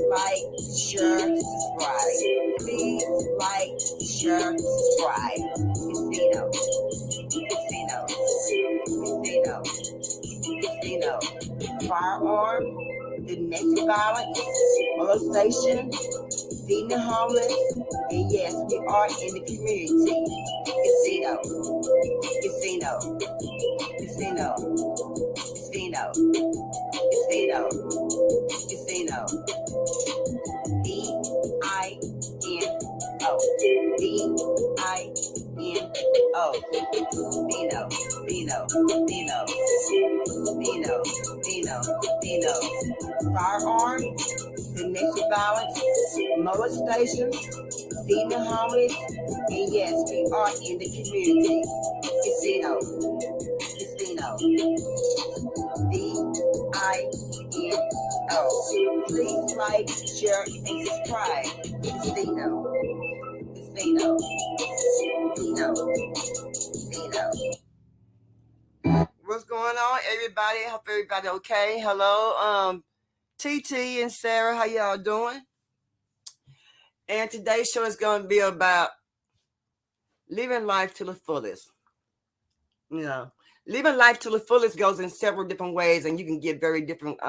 like, share, subscribe. Please like, share, subscribe. It's Dino. It's Dino. It's Dino. Firearm, domestic violence, molestation, feeding the homeless, and yes, we are in the community. It's Dino. It's Dino. It's Dino. It's Dino. It's Dino. It's Dino. D-I-N-O. D-I-N-O. Dino. Dino. Dino. Dino. Dino. Dino. Firearm, domestic violence, molestation, feeding the homeless, and yes, we are in the community. It's Dino. It's Dino. D-I-N-O. Please like, share, and subscribe. It's Dino. It's Dino. Dino. Dino. What's going on, everybody? I hope everybody okay. Hello, TT and Sarah, how y'all doing? And today's show is going to be about living life to the fullest. You know, living life to the fullest goes in several different ways, and you can get very different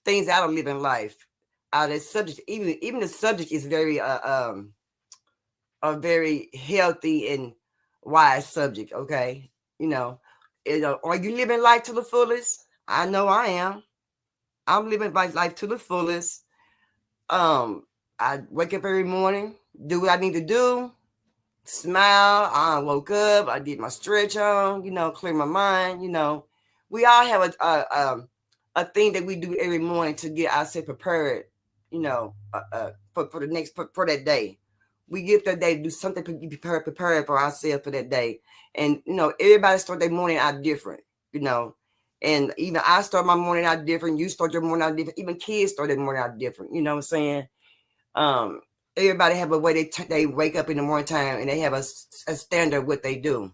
things out of living life. Out of the subject, even the subject is very a very healthy and wise subject. Okay, are you living life to the fullest? I know I am. I'm living my life to the fullest. I wake up every morning, do what I need to do, smile. I woke up, I did my stretch on, clear my mind. We all have a thing that we do every morning to get ourselves prepared, for that day. We get that day, do something to be prepared for ourselves for that day. And, everybody start their morning out different, and even I start my morning out different. You start your morning out different. Even kids start their morning out different. You know what I'm saying? Everybody have a way they wake up in the morning time, and they have a standard of what they do.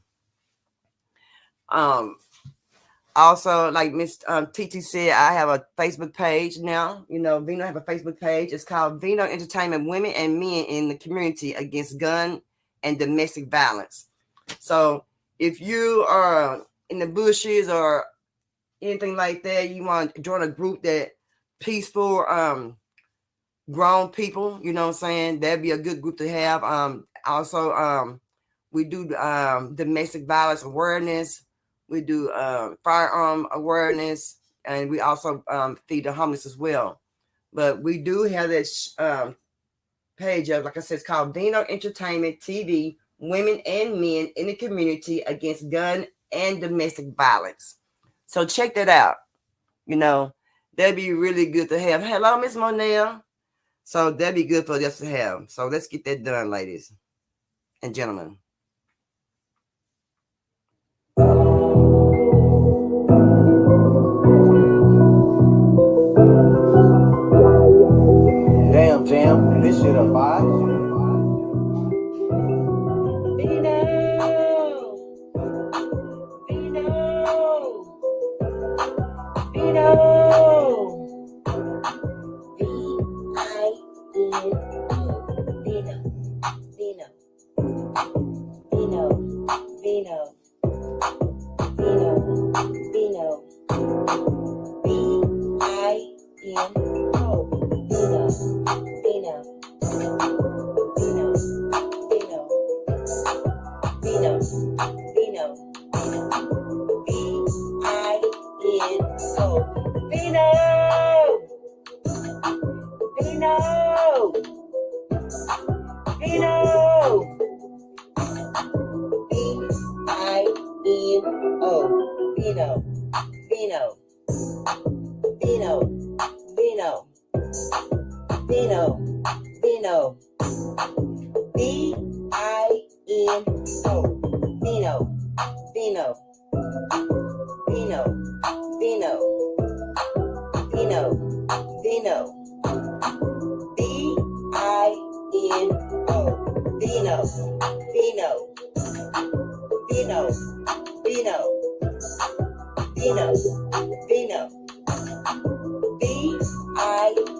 Also, like Miss TT said, I have a Facebook page now. Vino have a Facebook page. It's called Vino Entertainment Women and Men in the Community Against Gun and Domestic Violence. So if you are in the bushes or anything like that, you want to join a group that peaceful, grown people, you know what I'm saying? That'd be a good group to have. Also, we do domestic violence awareness. We do firearm awareness, and we also feed the homeless as well. But we do have this page of, like I said, it's called Dino Entertainment TV, Women and Men in the Community Against Gun and Domestic Violence. So check that out. That'd be really good to have. Hello, Miss Monell. So that'd be good for us to have. So let's get that done, ladies and gentlemen. Damn, Jam, this shit a vibe. Vino. V-I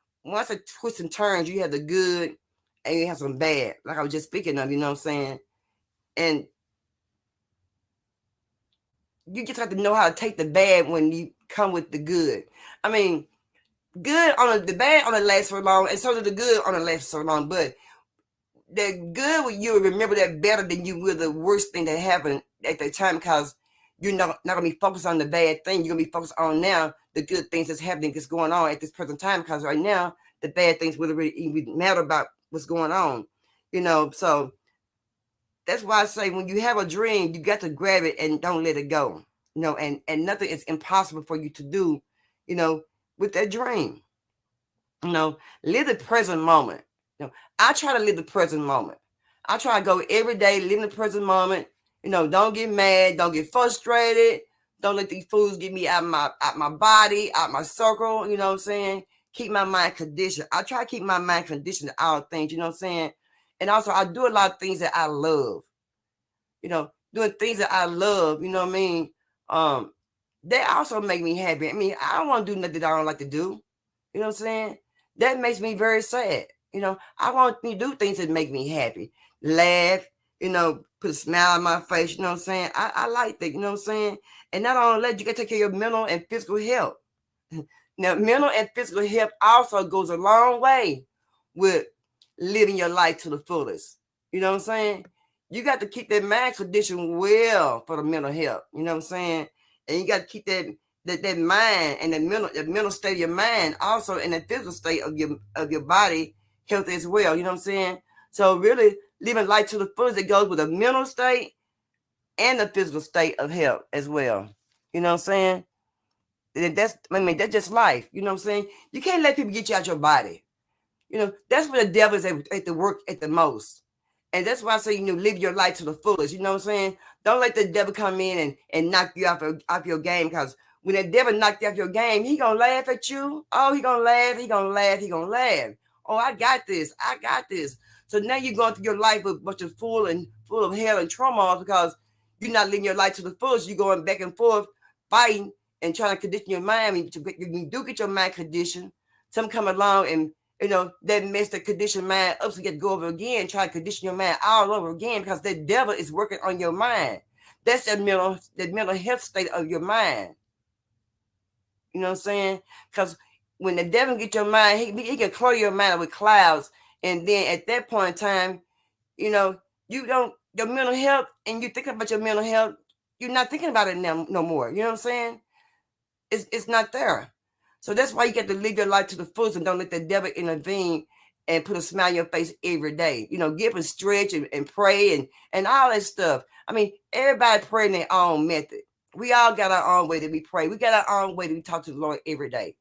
once it twists and turns, you have the good and you have some bad, like I was just speaking of, you know what I'm saying? And you just have to know how to take the bad when you come with the good. I mean, good on the bad on the last so long, and so does the good on the last so long. But the good, you will remember that better than you will the worst thing that happened at the time, because you're not gonna be focused on the bad thing. You're gonna be focused on now the good things that's happening, that's going on at this present time. Because right now, the bad things really, really even matter about what's going on. So that's why I say when you have a dream, you got to grab it and don't let it go. And nothing is impossible for you to do, with that dream. Live the present moment. I try to live the present moment. I try to go every day, live in the present moment. Don't get mad, don't get frustrated. Don't let these fools get me out my body, out my circle. You know what I'm saying? Keep my mind conditioned. I try to keep my mind conditioned to all things. You know what I'm saying? And also, I do a lot of things that I love. Doing things that I love. You know what I mean? They also make me happy. I mean, I don't want to do nothing that I don't like to do. You know what I'm saying? That makes me very sad. I want to do things that make me happy. Laugh, put a smile on my face, you know what I'm saying? I like that, you know what I'm saying? And not only that, you can take care of your mental and physical health. Now, mental and physical health also goes a long way with living your life to the fullest. You know what I'm saying? You got to keep that mind condition well for the mental health. You know what I'm saying? And you got to keep that mind and the mental state of your mind also in the physical state of your body health as well. You know what I'm saying? So really living life to the fullest, it goes with the mental state and the physical state of health as well. You know what I'm saying? That's just life. You know what I'm saying? You can't let people get you out your body. That's where the devil is at the work at the most. And that's why I say, live your life to the fullest. You know what I'm saying? Don't let the devil come in and knock you off your game, because when the devil knock you off your game, he going to laugh at you. Oh, he going to laugh. He going to laugh. He going to laugh. Oh, I got this. I got this. So now you're going through your life with a bunch of full of hell and trauma, because you're not living your life to the fullest. You're going back and forth fighting and trying to condition your mind. You do get your mind conditioned. Some come along and that mess the condition mind up, so you get to go over again, try to condition your mind all over again, because the devil is working on your mind. That's the mental health state of your mind. You know what I'm saying? Because when the devil get your mind, he can clutter your mind with clouds, and then at that point in time, you don't your mental health, and you thinking about your mental health, you're not thinking about it now no more. You know what I'm saying? It's not there. So that's why you get to live your life to the fullest and don't let the devil intervene and put a smile on your face every day. Give a stretch and pray and all that stuff. I mean, everybody pray in their own method. We all got our own way that we pray. We got our own way that we talk to the Lord every day.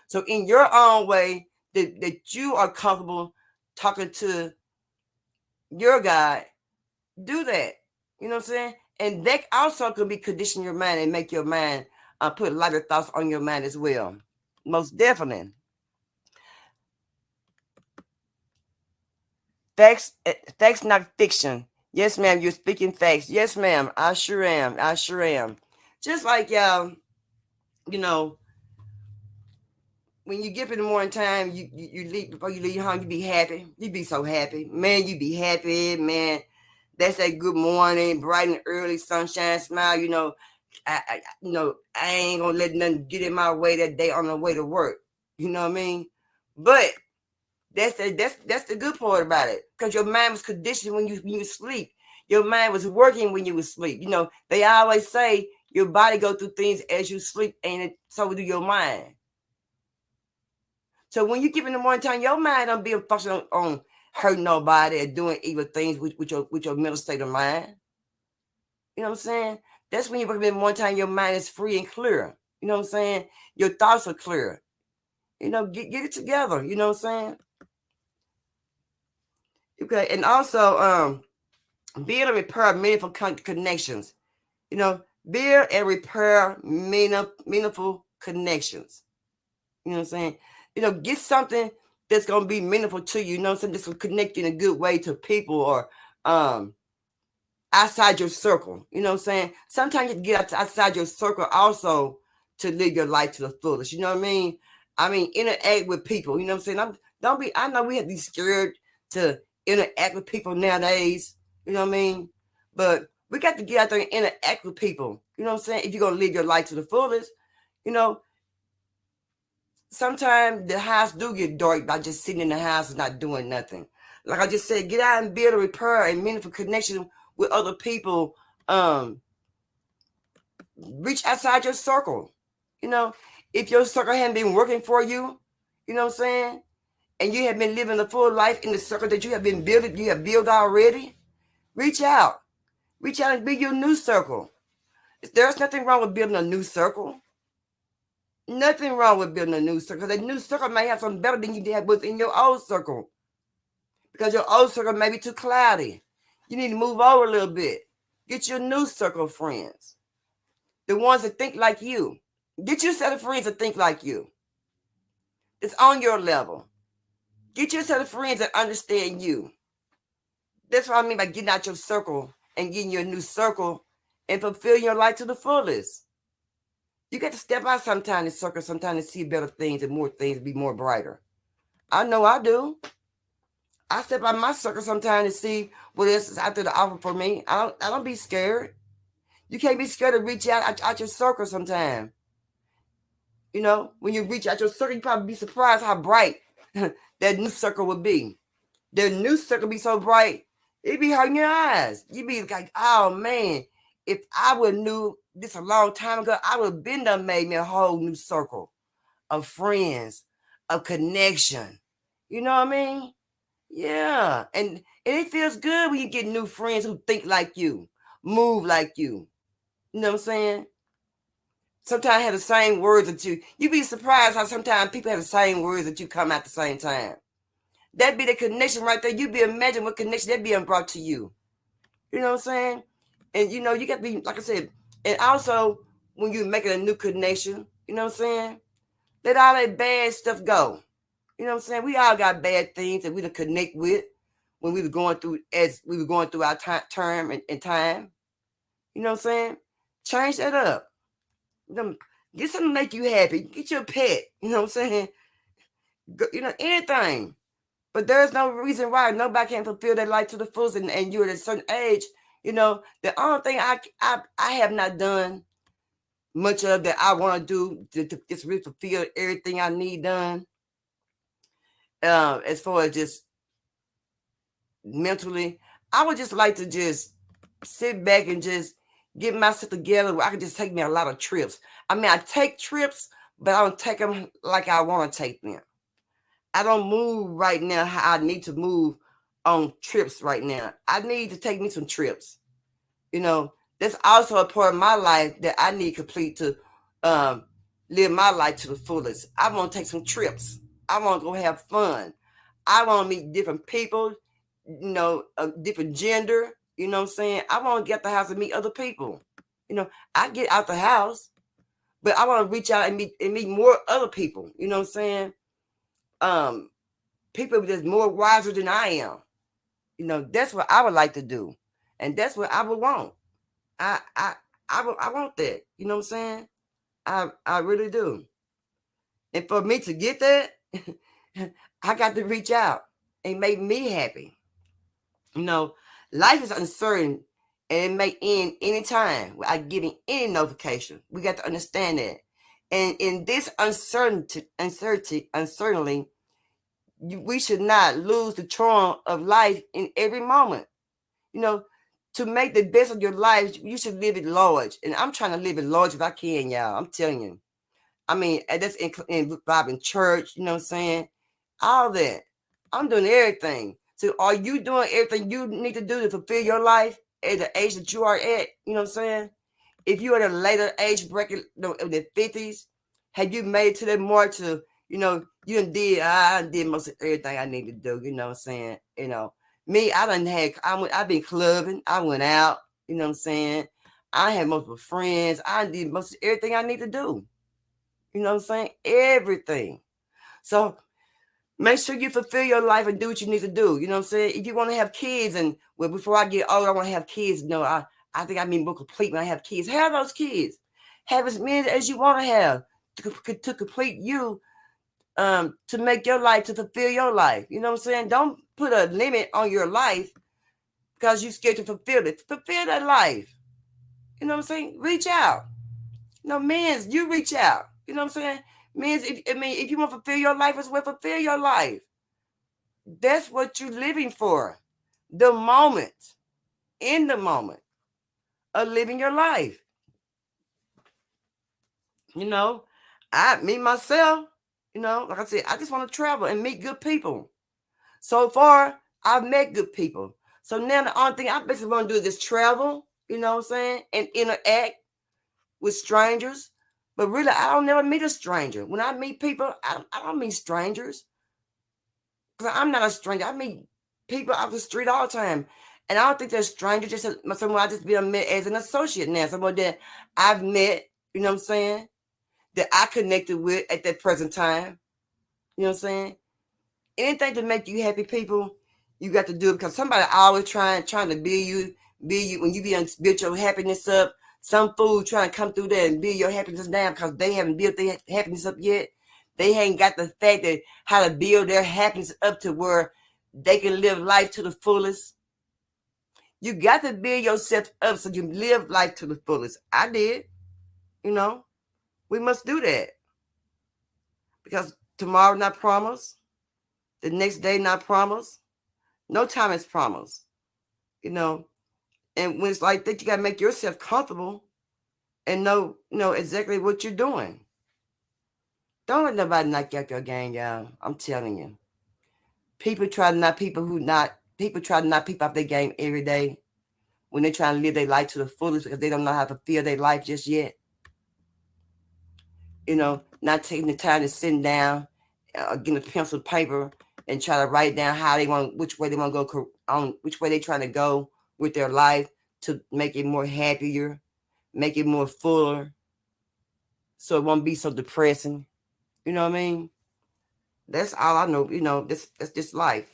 So in your own way that you are comfortable talking to your God, do that. You know what I'm saying? And that also can be condition your mind and make your mind put lighter thoughts on your mind as well. Most definitely. Facts, not fiction. Yes, ma'am. You're speaking facts. Yes, ma'am. I sure am. I sure am. Just like y'all, when you get up in the morning time, you leave before you leave home. You be happy. You be so happy, man. You be happy, man. That's that good morning, bright and early sunshine smile. I ain't gonna let nothing get in my way that day on the way to work. You know what I mean? But that's the good part about it, because your mind was conditioned when you sleep. Your mind was working when you was asleep. They always say your body go through things as you sleep, and so do your mind. So when you get in the morning time, your mind don't be a function on hurting nobody or doing evil things with your mental state of mind. You know what I'm saying? That's when you wake up in the morning time, your mind is free and clear. You know what I'm saying? Your thoughts are clear. Get it together. You know what I'm saying? Okay, and also build and repair meaningful connections. Build and repair meaningful connections. You know what I'm saying? Get something that's gonna be meaningful to you. You know what I'm saying? This will connect you in a good way to people, or outside your circle. You know what I'm saying? Sometimes you get outside your circle also to live your life to the fullest. You know what I mean? I mean, interact with people. You know what I'm saying? I know we have to be scared to interact with people nowadays. You know what I mean? But we got to get out there and interact with people. You know what I'm saying? If you're gonna live your life to the fullest, you know, sometimes the house do get dark by just sitting in the house and not doing nothing. Like I just said, get out and build a repair and meaningful connection with other people. Reach outside your circle. You know, if your circle hadn't been working for you, you know what I'm saying, and you have been living a full life in the circle that you have been building, you have built already, reach out. Reach out and build your new circle. There's nothing wrong with building a new circle. Nothing wrong with building a new circle. The new circle may have something better than you had within your old circle. Because your old circle may be too cloudy. You need to move over a little bit. Get your new circle of friends. The ones that think like you. Get your set of friends that think like you. It's on your level. Get your set of friends that understand you. That's what I mean by getting out your circle and getting your new circle and fulfilling your life to the fullest. You got to step out sometime in circle, sometimes to see better things and more things, be more brighter. I know I do. I step out my circle sometimes to see what else is out there to offer for me. I don't be scared. You can't be scared to reach out your circle sometime. You know, when you reach out your circle, you probably be surprised how bright that new circle would be. The new circle be so bright, it be hurting your eyes. You be like, oh man, if I would knew this a long time ago, I would have been done made me a whole new circle of friends, of connection. You know what I mean? Yeah. And it feels good when you get new friends who think like you, move like you. You know what I'm saying? Sometimes have the same words that you. You'd be surprised how sometimes people have the same words that you come at the same time. That'd be the connection right there. You'd be imagine what connection that being brought to you. You know what I'm saying? And you know, you got to be, like I said, and also when you're making a new connection, you know what I'm saying? Let all that bad stuff go. You know what I'm saying? We all got bad things that we to connect with when we were going through our term and time. You know what I'm saying? Change that up. Get something to make you happy. Get your pet. You know what I'm saying? You know, anything. But there's no reason why nobody can fulfill their life to the fullest, and you're at a certain age. You know, the only thing I have not done much of that I want to do to just really fulfill everything I need done. As far as just mentally, I would just like to just sit back and just get myself together where I can just take me a lot of trips. I mean, I take trips, but I don't take them like I want to take them. I don't move right now how I need to move on trips right now. I need to take me some trips. You know, that's also a part of my life that I need complete to live my life to the fullest. I want to take some trips. I want to go have fun. I want to meet different people, you know, different gender. You know what I'm saying? I want to get out the house and meet other people. You know, I get out the house, but I want to reach out and meet more other people. You know what I'm saying? People that's more wiser than I am. You know, that's what I would like to do, and that's what I would want. I want that. You know what I'm saying? I really do. And for me to get that, I got to reach out and make me happy. You know, life is uncertain and it may end anytime without getting any notification. We got to understand that. And in this uncertainty, we should not lose the charm of life in every moment. You know, to make the best of your life, you should live it large. And I'm trying to live it large if I can, y'all. I'm telling you. I mean, that's involving church, you know what I'm saying? All that. I'm doing everything. So are you doing everything you need to do to fulfill your life at the age that you are at? You know what I'm saying? If you're at a later age bracket, in the 50s, have you made it to that mark to, you know, I did most of everything I need to do, you know what I'm saying? You know, me, I've been clubbing, I went out, you know what I'm saying? I had multiple friends, I did most of everything I need to do. You know what I'm saying? Everything. So make sure you fulfill your life and do what you need to do. You know what I'm saying? If you want to have kids, and well, before I get older, I want to have kids. No, I think I mean more complete when I have kids. Have those kids. Have as many as you want to have to complete you to make your life, to fulfill your life. You know what I'm saying? Don't put a limit on your life because you're scared to fulfill it. Fulfill that life. You know what I'm saying? Reach out. You know, men, you reach out. You know what I'm saying? Men, if you want to fulfill your life as well, fulfill your life. That's what you're living for. The moment, in the moment of living your life. You know, me myself, you know, like I said, I just want to travel and meet good people. So far, I've met good people. So now the only thing I basically want to do is just travel, you know what I'm saying, and interact with strangers. But really, I don't never meet a stranger. When I meet people, I don't meet strangers. Because I'm not a stranger. I meet people off the street all the time. And I don't think they're strangers, just someone I just been met as an associate now. Someone that I've met, you know what I'm saying, that I connected with at that present time. You know what I'm saying? Anything to make you happy, people, you got to do it because somebody always trying to build you when you build your happiness up. Some fool trying to come through there and build your happiness down because they haven't built their happiness up yet. They ain't got the fact that how to build their happiness up to where they can live life to the fullest. You got to build yourself up so you live life to the fullest. I did. You know, we must do that because tomorrow not promised. The next day not promised. No time is promised. You know, and when it's like that, you gotta make yourself comfortable and know exactly what you're doing. Don't let nobody knock you out your game, y'all. I'm telling you. People try to knock people off their game every day when they're trying to live their life to the fullest because they don't know how to feel their life just yet. You know, not taking the time to sit down, getting a pencil and paper and try to write down which way they want to go on, which way they're trying to go with their life to make it more happier, make it more fuller, so it won't be so depressing. You know what I mean? That's all I know. You know, that's just life.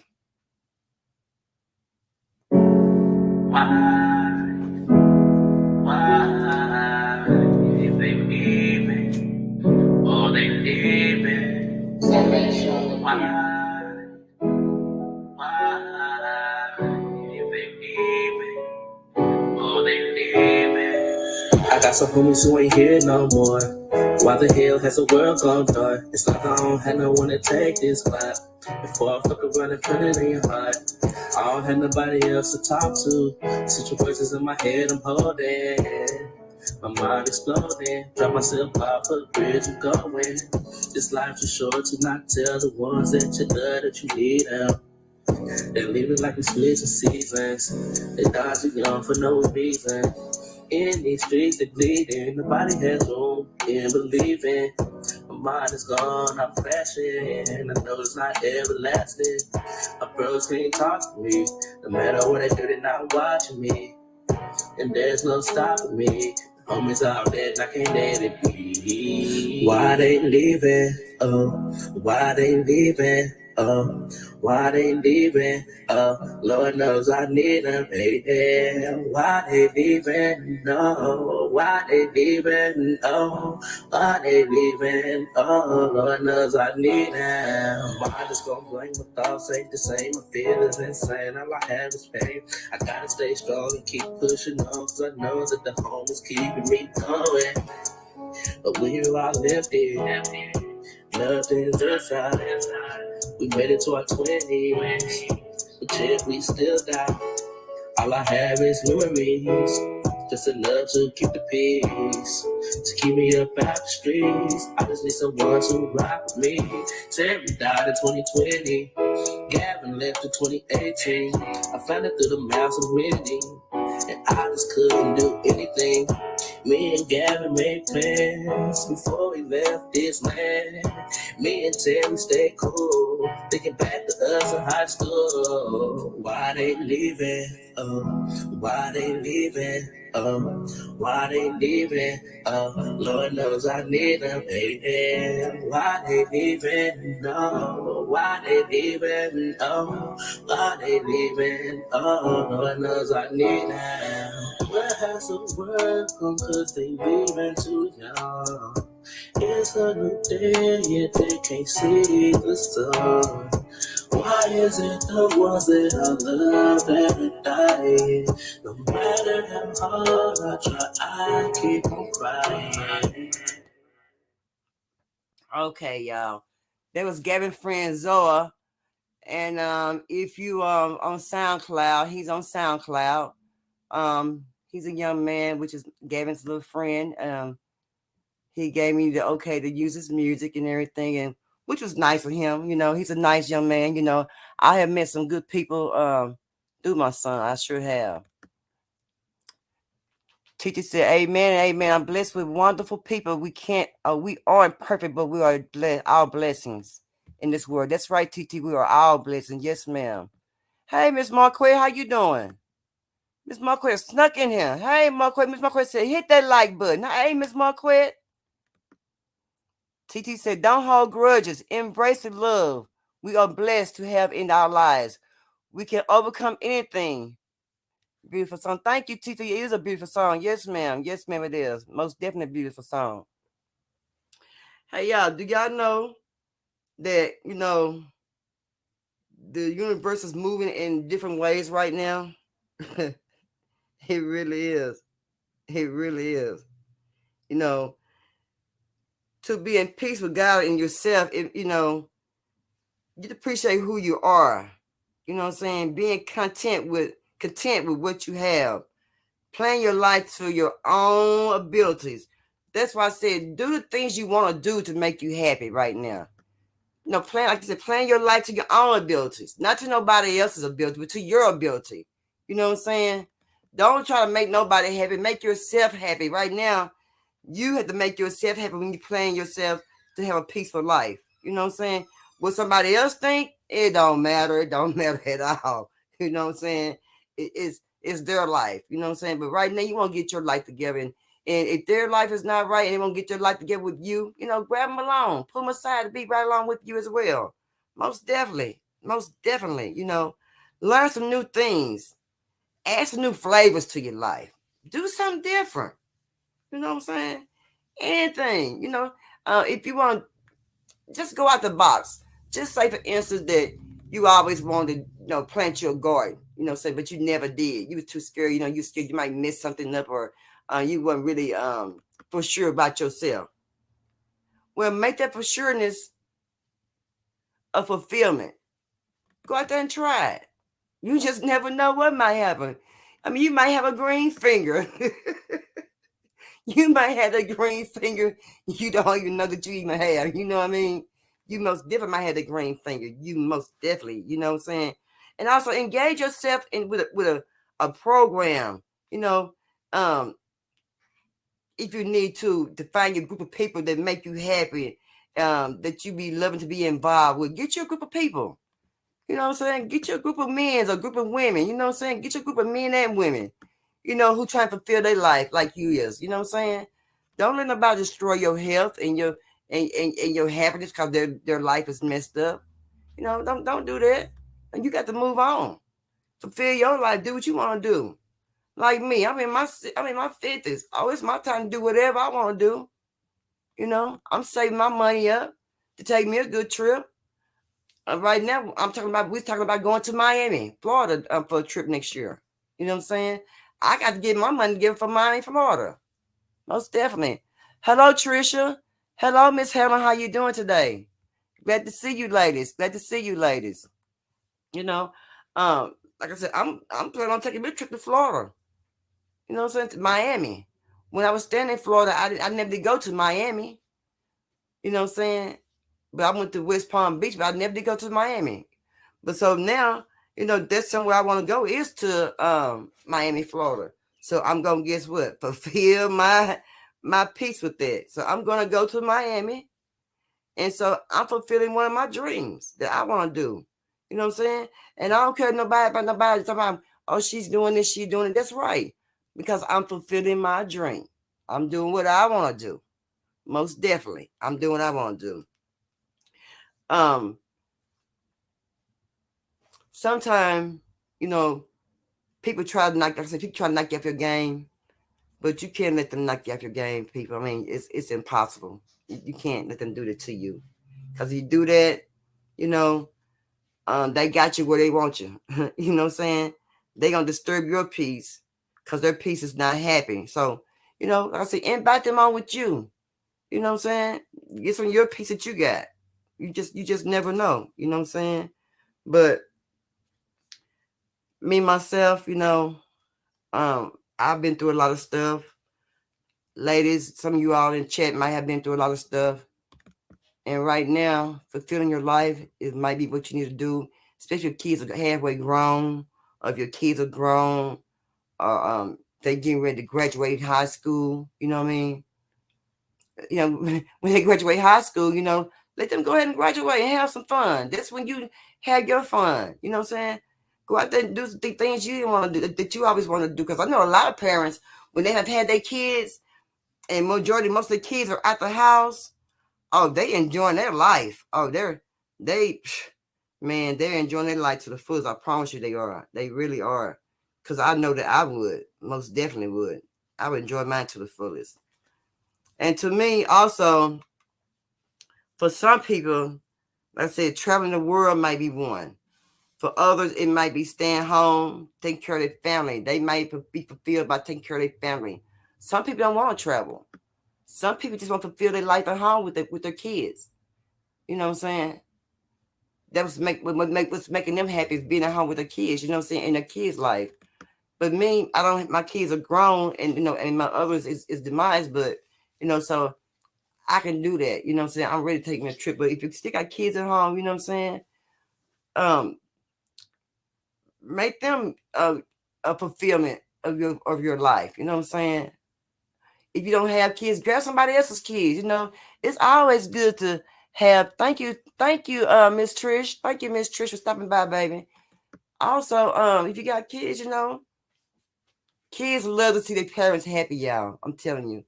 If they need me, or they need me, if they need me, or they need me. I got some homies who ain't here no more. Why the hell has the world gone dark? It's like I don't have no one to take this clap. Before I fuck around and put it in your heart, I don't have nobody else to talk to. Situations in my head I'm holding, my mind exploding. Drop myself off a bridge and going. This life's too short to not tell the ones that you love that you need help. They leave it like it's switching seasons. They dodging young for no reason. In these streets they bleeding. Nobody has room in believing. My mind is gone, I'm crashing. I know it's not everlasting. My bros can't talk to me. No matter what they do, they're not watching me. And there's no stopping me. The homies out there, and I can't let it be. Why they leaving? Oh, why they leaving? Oh, why they leaving? Oh, Lord knows I need them. Hey, yeah. Why they leaving? No, why they leaving? Oh, why they leaving? Oh, Lord knows I need them. I just gon' blame my thoughts ain't the same. My feelings insane. All I have is pain. I gotta stay strong and keep pushing on, cause I know that the home is keeping me going. But we are empty, nothing's inside. We made it to our 20s, but yet we still die. All I have is memories, just enough to keep the peace, to keep me up out the streets. I just need someone to rock with me. Terry died in 2020, Gavin left in 2018. I found it through the mouths of winning, and I just couldn't do anything. Me and Gavin made plans before we left this land. Me and Terry stayed cool, thinking back to us in high school. Why they leaving? Oh, why they leaving? Oh, why they leaving? Oh, Lord knows I need them. Hey, why they leaving? No, why they leaving? Oh, why they leaving? Oh, Lord knows I need them. Where has the world gone? Cause they leaving too young. It's a new day, yet they can't see the sun. Why is it the ones that I love every day? No matter how hard I try, I keep on crying. Okay, y'all. That was Gavin's friend Zoa. And if you on SoundCloud, he's on SoundCloud. He's a young man, which is Gavin's little friend. He gave me the okay to use his music and everything, and which was nice of him. He's a nice young man. I have met some good people through my son. I sure have. Teacher said, "Amen, amen. I'm blessed with wonderful people. We aren't perfect, but we are our blessings in this world." That's right, TT. We are all blessings. Yes, ma'am. Hey, Miss Marquette, how you doing? Miss Marquette snuck in here. Hey, Marquette. Miss Marquette said, "Hit that like button." Hey, Miss Marquette. TT said, "Don't hold grudges. Embrace the love we are blessed to have in our lives. We can overcome anything." Beautiful song. Thank you, TT. It is a beautiful song. Yes, ma'am. Yes, ma'am, it is. Most definitely a beautiful song. Hey, y'all, do y'all know that, the universe is moving in different ways right now? It really is. It really is. You know, to be in peace with God and yourself, you appreciate who you are. You know what I'm saying? Being content with what you have. Plan your life to your own abilities. That's why I said do the things you want to do to make you happy right now. Plan, like I said, plan your life to your own abilities, not to nobody else's ability, but to your ability. You know what I'm saying? Don't try to make nobody happy. Make yourself happy. Right now, you have to make yourself happy when you plan yourself to have a peaceful life. You know what I'm saying? What somebody else think, it don't matter. It don't matter at all. You know what I'm saying? It's their life. You know what I'm saying? But right now, you want to get your life together. And if their life is not right and they want to get their life together with you, grab them along. Pull them aside to be right along with you as well. Most definitely. Most definitely. Learn some new things. Add some new flavors to your life. Do something different. You know what I'm saying? Anything, if you want to just go out the box. Just say, for instance, that you always wanted to, plant your garden, say, but you never did. You were too scared, you scared you might mess something up, or you weren't really for sure about yourself. Well, make that for sureness a fulfillment. Go out there and try it. You just never know what might happen. I mean, you might have a green finger. You might have a green finger you don't even know that you even have. You know what I mean? You most definitely might have a green finger. You most definitely, you know what I'm saying? And also engage yourself in with a program, um, if you need to find your group of people that make you happy, that you be loving to be involved with. Get your group of people. You know what I'm saying? Get your group of men or group of women. You know what I'm saying? Get your group of men and women, who try to fulfill their life like you is. You know what I'm saying? Don't let nobody destroy your health and and your happiness because their life is messed up. Don't do that. And you got to move on. Fulfill your life. Do what you want to do. Like me, I'm in my 50s. Oh, it's my time to do whatever I want to do. I'm saving my money up to take me a good trip. Right now, we're talking about going to Miami, Florida, for a trip next year. You know what I'm saying? I got to get my money together for Miami, Florida. Most definitely. Hello, Trisha. Hello, Miss Helen. How you doing today? Glad to see you, ladies. Glad to see you, ladies. You know, like I said, I'm planning on taking a trip to Florida. You know what I'm saying? To Miami. When I was staying in Florida, I never did go to Miami. You know what I'm saying? But I went to West Palm Beach, but I never did go to Miami. But so now, that's somewhere I want to go is to Miami, Florida. So I'm gonna guess what? Fulfill my peace with that. So I'm gonna go to Miami. And so I'm fulfilling one of my dreams that I want to do. You know what I'm saying? And I don't care about nobody talking about, oh, she's doing this, she's doing it. That's right. Because I'm fulfilling my dream. I'm doing what I want to do. Most definitely. I'm doing what I want to do. Sometimes, people try to knock, like I said, people try to knock you off your game. But you can't let them knock you off your game, people. I mean, it's impossible. You can't let them do that to you. Because if you do that, they got you where they want you. You know what I'm saying? They going to disturb your peace because their peace is not happy. So, like I say, invite them on with you. You know what I'm saying? Get some of your peace that you got. You just never know. You know what I'm saying? But me, myself, I've been through a lot of stuff. Ladies, some of you all in chat might have been through a lot of stuff. And right now, fulfilling your life, it might be what you need to do, especially if kids are halfway grown, or if your kids are grown, or they're getting ready to graduate high school. You know what I mean? When they graduate high school, let them go ahead and graduate and have some fun. That's when you have your fun. You know what I'm saying? Go out there and do the things you didn't want to do, that you always want to do. Because I know a lot of parents, when they have had their kids, and most of the kids are at the house, oh, they enjoying their life. Oh, they're enjoying their life to the fullest. I promise you they are. They really are. Because I know that I would. Most definitely would. I would enjoy mine to the fullest. And to me, also, for some people, like I said, traveling the world might be one. For others, it might be staying home, taking care of their family. They might be fulfilled by taking care of their family. Some people don't want to travel. Some people just want to fulfill their life at home with their kids. You know what I'm saying? What's making them happy is being at home with their kids. You know what I'm saying? In their kids' life. But me, I don't. My kids are grown, and and my others is demise. But so I can do that. You know what I'm saying? I'm ready to take me a trip. But if you still got kids at home, you know what I'm saying? Make them a fulfillment of your life. You know what I'm saying? If you don't have kids, grab somebody else's kids. It's always good to have. Thank you, Miss Trish. Thank you, Miss Trish, for stopping by, baby. Also, if you got kids, kids love to see their parents happy, y'all. I'm telling you,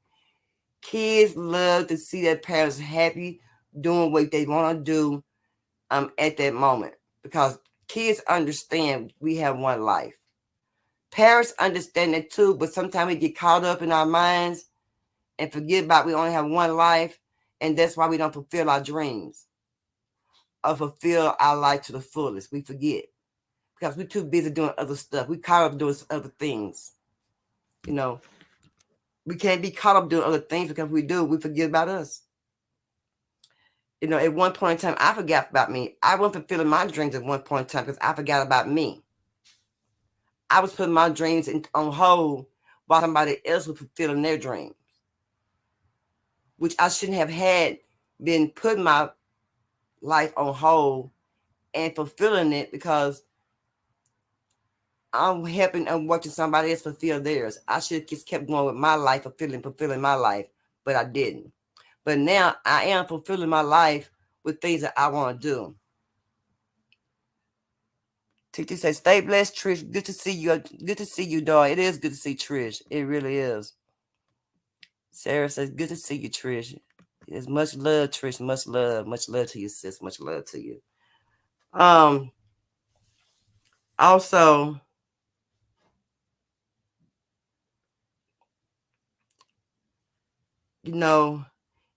kids love to see their parents happy, doing what they want to do, at that moment, because kids understand we have one life. Parents understand it too, but sometimes we get caught up in our minds and forget about we only have one life, and that's why we don't fulfill our dreams or fulfill our life to the fullest. We forget because we're too busy doing other stuff. We caught up doing other things. We can't be caught up doing other things, because if we do, we forget about us. At one point in time, I forgot about me. I wasn't fulfilling my dreams at one point in time because I forgot about me. I was putting my dreams on hold while somebody else was fulfilling their dreams, which I shouldn't have had been putting my life on hold and fulfilling it, because I'm watching somebody else fulfill theirs. I should have just kept going with my life, fulfilling my life, but I didn't. But now I am fulfilling my life with things that I want to do. TT says, stay blessed, Trish. Good to see you. Good to see you, dog. It is good to see Trish. It really is. Sarah says, good to see you, Trish. There's much love, Trish. Much love. Much love to you, sis. Much love to you. Also,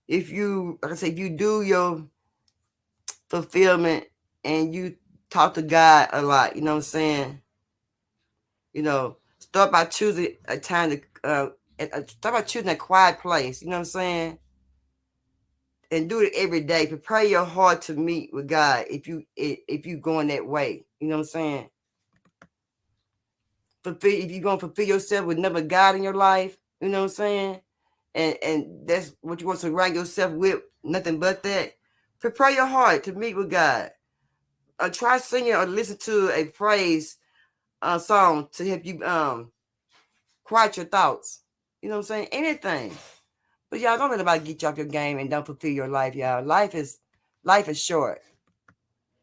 if you, like I say, if you do your fulfillment and you talk to God a lot, you know what I'm saying? Start by choosing a time to, start by choosing a quiet place, you know what I'm saying? And do it every day. Prepare your heart to meet with God if you going that way, you know what I'm saying? If you're going to fulfill yourself with another God in your life, you know what I'm saying? And that's what you want to surround yourself with, nothing but that. Prepare your heart to meet with God. Try singing or listen to a praise song to help you quiet your thoughts. You know what I'm saying? Anything. But y'all, don't let anybody get you off your game and don't fulfill your life, y'all. Life is short.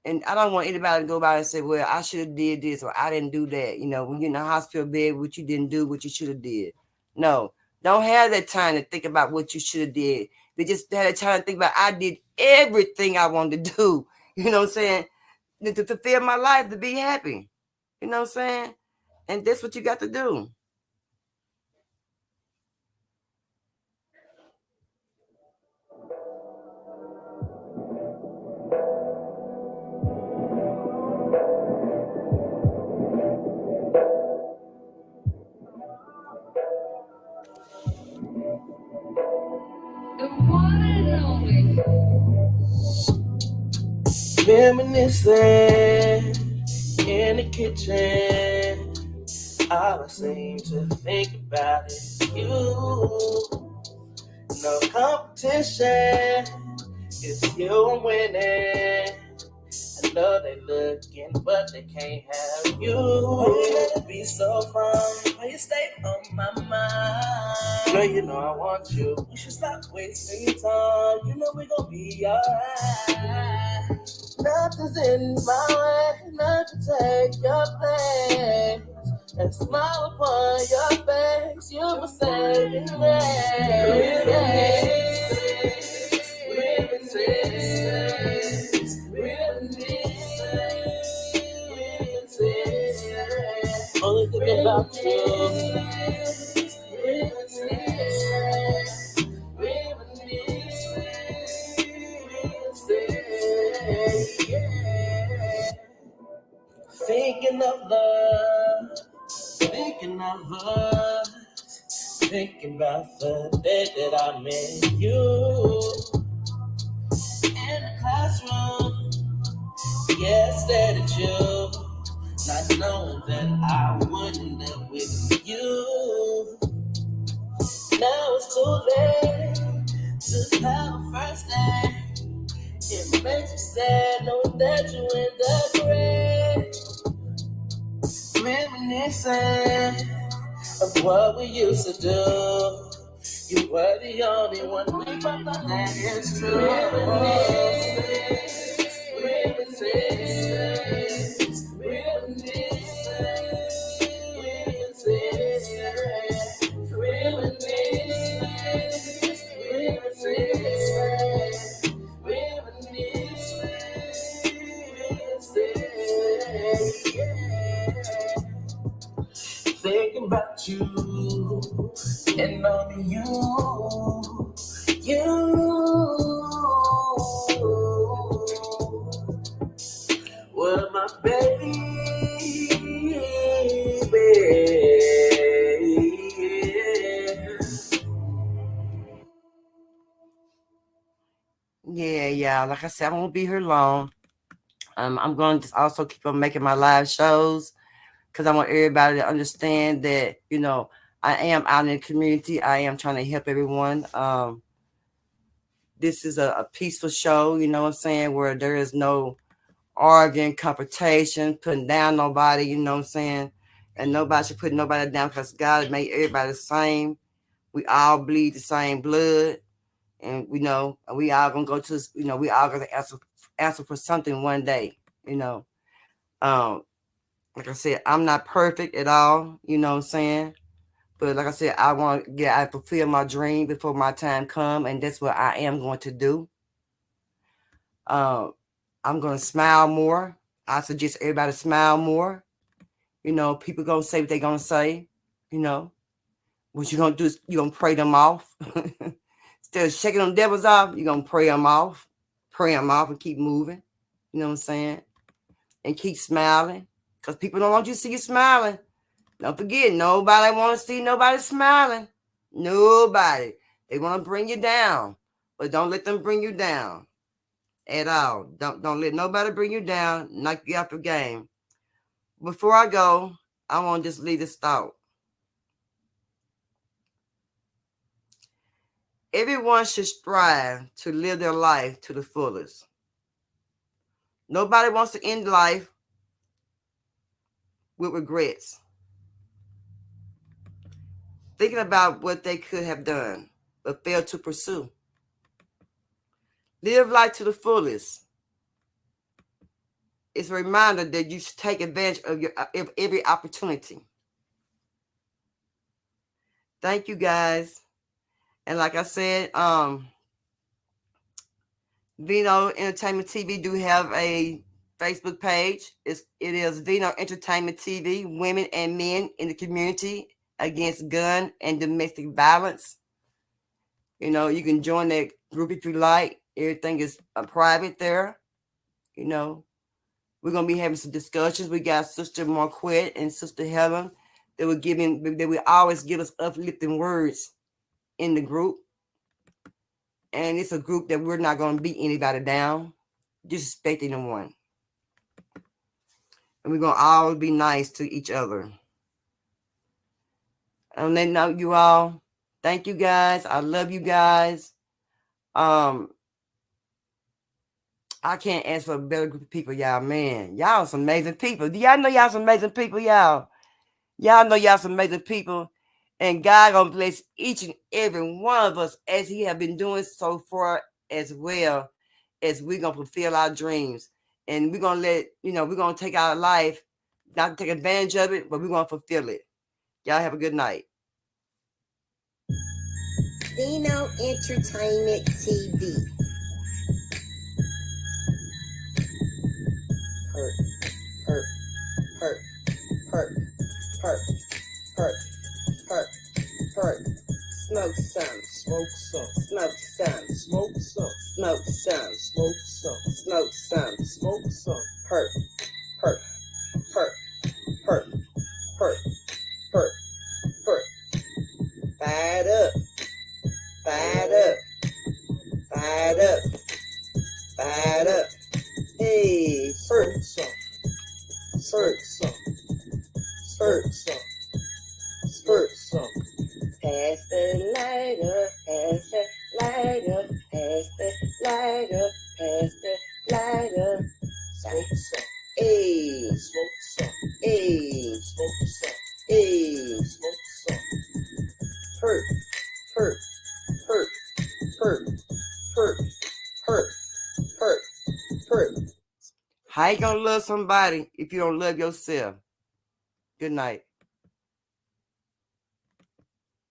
And I don't want anybody to go by and say, well, I should have did this or I didn't do that. When you're in the hospital bed, what you didn't do, what you should have did. No, don't have that time to think about what you should have did. But just have that time to think about, I did everything I wanted to do. You know what I'm saying? To fulfill my life, to be happy. You know what I'm saying? And that's what you got to do. Reminiscing in the kitchen. All I seem to think about is you. No competition. It's you I'm winning. I know they looking, but they can't have you. Why you gotta be so fun? Why you stay on my mind? Girl, you know I want you. We should stop wasting time. You know we gon' be alright. Nothing's in my way, not to take your place. And smile upon your face, you my saving grace. Only thinking about you. Thinking of love, thinking of us, thinking about the day that I met you in the classroom. Yeah, stared at you, not knowing that I wouldn't live with you. Now it's too late to have a first day. It makes me sad knowing that you in the grave. Reminiscing of what we used to do. You were the only one we both thought that is true. Thinking about you and only you, were my baby. Yeah. Like I said, I won't be here long. I'm going to just also keep on making my live shows because I want everybody to understand that, I am out in the community. I am trying to help everyone. This is a peaceful show, you know what I'm saying, where there is no arguing, confrontation, putting down nobody, you know what I'm saying? And nobody should put nobody down because God made everybody the same. We all bleed the same blood. And we all gonna go to, we all gonna answer for something one day, you know. Like I said, I'm not perfect at all, you know what I'm saying? But like I said, I fulfill my dream before my time come, and that's what I am going to do. I'm gonna smile more. I suggest everybody smile more. People gonna say what they gonna say. What you gonna do is you gonna pray them off. Instead of shaking them devils off, you gonna pray them off and keep moving. You know what I'm saying? And keep smiling. Because people don't want you to see you smiling. Don't forget, nobody want to see nobody smiling. Nobody. They want to bring you down. But don't let them bring you down at all. Don't let nobody bring you down, knock you out the game. Before I go, I want to just leave this thought. Everyone should strive to live their life to the fullest. Nobody wants to end life with regrets, thinking about what they could have done but failed to pursue. Live life to the fullest. It's a reminder that you should take advantage of every opportunity. Thank you, guys. And like I said, Vino Entertainment TV do have a Facebook page. It is Vino Entertainment TV, women and men in the community against gun and domestic violence. You can join that group if you like. Everything is private there. We're gonna be having some discussions. We got Sister Marquette and Sister Helen that will always give us uplifting words in the group. And it's a group that we're not gonna beat anybody down. disrespect anyone. And we're going to all be nice to each other. And they know you all. Thank you guys. I love you guys. I can't ask for a better group of people, y'all. Man, y'all some amazing people. Do y'all know y'all some amazing people, y'all? Y'all know y'all some amazing people. And God gonna bless each and every one of us as He have been doing so far, as well as we're gonna fulfill our dreams. And we're gonna we're gonna take our life, not take advantage of it, but we're gonna fulfill it. Y'all have a good night. Dino Entertainment TV. Hurt, hurt, hurt, hurt, hurt, hurt, hurt, hurt. Smoke some, Smoke some, smoke some, smoke some, smoke some, smoke some, smoke some. smoke some. Hurt, hurt, hurt, hurt, hurt, hurt, hurt. Fired up, fired up, fired up, fired up. Hey, hurt, Smoke some, hurt, some, hurt, some, hurt. some. Pass the lighter, pass the lighter, pass the lighter, pass the lighter. Smoke some, Hey, smoke some, hey, smoke some, hey. smoke some. Hurt, hurt, hurt, hurt, hurt, hurt, hurt, hurt. How you gonna love somebody if you don't love yourself? Good night.